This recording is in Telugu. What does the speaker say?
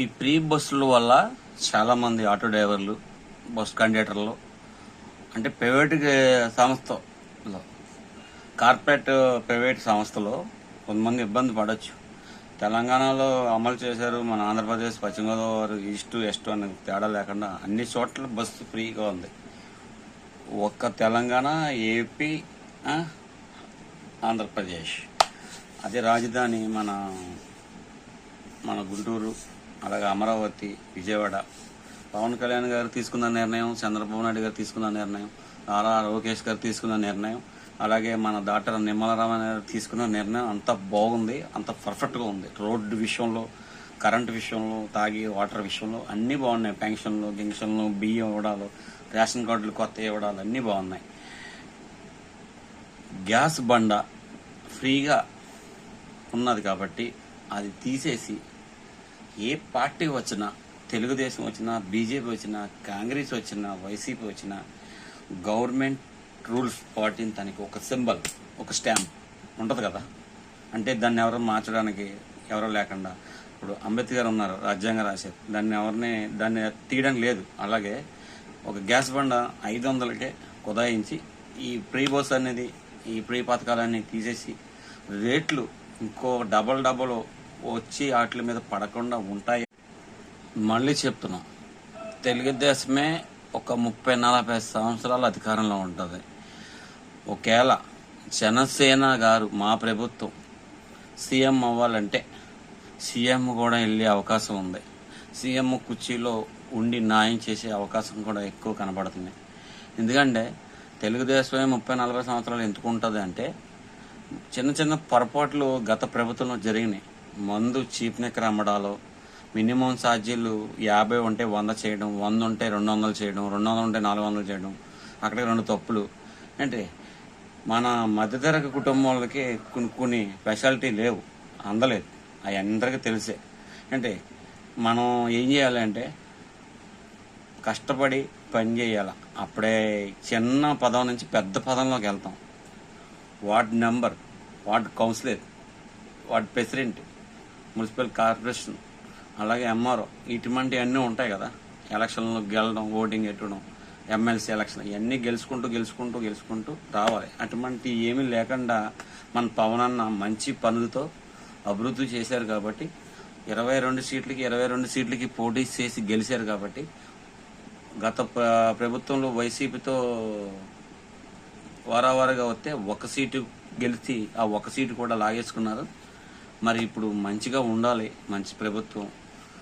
ఈ ప్రీ బస్సుల వల్ల చాలామంది ఆటో డ్రైవర్లు, బస్ కండక్టర్లు, అంటే ప్రైవేట్ సంస్థలో, కార్పొరేట్ ప్రైవేట్ సంస్థలో కొంతమంది ఇబ్బంది పడవచ్చు. తెలంగాణలో అమలు చేశారు, మన ఆంధ్రప్రదేశ్, పశ్చిమ గోదావరి, ఈస్ట్ వెస్ట్ అనే తేడా లేకుండా అన్ని చోట్ల బస్సు ఫ్రీగా ఉంది. ఒక్క తెలంగాణ, ఏపీ, ఆంధ్రప్రదేశ్, అదే రాజధాని మన గుంటూరు, అలాగే అమరావతి, విజయవాడ. పవన్ కళ్యాణ్ గారు తీసుకున్న నిర్ణయం, చంద్రబాబు నాయుడు గారు తీసుకున్న నిర్ణయం, నారా లోకేష్ గారు తీసుకున్న నిర్ణయం, అలాగే మన డాక్టర్ నిమ్మలరామన్ గారు తీసుకున్న నిర్ణయం అంత బాగుంది, అంత పర్ఫెక్ట్గా ఉంది. రోడ్డు విషయంలో, కరెంటు విషయంలో, తాగి వాటర్ విషయంలో అన్నీ బాగున్నాయి. పెన్షన్లు, గింక్షన్లు, బియ్యం ఇవ్వడాలు, రేషన్ కార్డులు కొత్త ఇవ్వడాలు అన్నీ బాగున్నాయి. గ్యాస్ బండ ఫ్రీగా ఉన్నది కాబట్టి అది తీసేసి ఏ పార్టీ వచ్చినా, తెలుగుదేశం వచ్చినా, బీజేపీ వచ్చినా, కాంగ్రెస్ వచ్చినా, వైసీపీ వచ్చినా, గవర్నమెంట్ రూల్స్ పాటించడానికి ఒక సింబల్, ఒక స్టాంప్ ఉంటుంది కదా. అంటే దాన్ని ఎవరు మార్చడానికి ఎవరో లేకుండా, ఇప్పుడు అంబేద్కర్ ఉన్నారు, రాజ్యాంగం రాశారు, దాన్ని తీయడానికి లేదు. అలాగే ఒక గ్యాస్ బండ 500కే కుదాయించి ఈ ప్రీ బస్ అనేది, ఈ ప్రీ పథకాలన్నీ తీసేసి రేట్లు ఇంకో డబల్ వచ్చి వాటి మీద పడకుండా ఉంటాయి. మళ్ళీ చెప్తున్నాం, తెలుగుదేశమే ఒక 30-40 సంవత్సరాలు అధికారంలో ఉంటుంది. ఒకవేళ జనసేన గారు, మా ప్రభుత్వం సీఎం అవ్వాలంటే సీఎం కూడా వెళ్ళే అవకాశం ఉంది. సీఎం కుర్చీలో ఉండి న్యాయం చేసే అవకాశం కూడా ఎక్కువ కనబడుతుంది. ఎందుకంటే తెలుగుదేశమే 30-40 సంవత్సరాలు ఎందుకు ఉంటుంది అంటే, చిన్న పొరపాట్లు గత ప్రభుత్వంలో జరిగినాయి. మందు చీప్ నెక్కర్ అమ్మడాలు, మినిమం ఛార్జీలు 50 ఉంటే 100 చేయడం, 100 ఉంటే 200 చేయడం, 200 ఉంటే 400 చేయడం, అక్కడికి 2 తప్పులు. అంటే మన మధ్యతరగతి కుటుంబాలకి కొన్ని స్పెషాలిటీ లేవు, అందలేదు, అవి అందరికీ తెలిసే. అంటే మనం ఏం చేయాలంటే కష్టపడి పని చేయాలి, అప్పుడే చిన్న పదం నుంచి పెద్ద పదంలోకి వెళ్తాం. Ward member, ward councillor, ward president, municipal corporation, అలాగే ఎంఆర్ఓ, ఇటువంటివన్నీ ఉంటాయి కదా. ఎలక్షన్లో గెలడం, ఓటింగ్ ఎట్టడం, ఎమ్మెల్సీ ఎలక్షన్, ఇవన్నీ గెలుచుకుంటూ రావాలి. అటువంటి ఏమీ లేకుండా మన పవన్ అన్న మంచి పనులతో అభివృద్ధి చేశారు కాబట్టి 22 సీట్లకి పోటీ చేసి గెలిచారు కాబట్టి, గత ప్రభుత్వంలో వైసీపీతో వారావారుగా వస్తే 1 సీటు గెలిచి ఆ 1 సీటు కూడా లాగేసుకున్నారు. మరి ఇప్పుడు మంచిగా ఉండాలి, మంచి ప్రభుత్వం.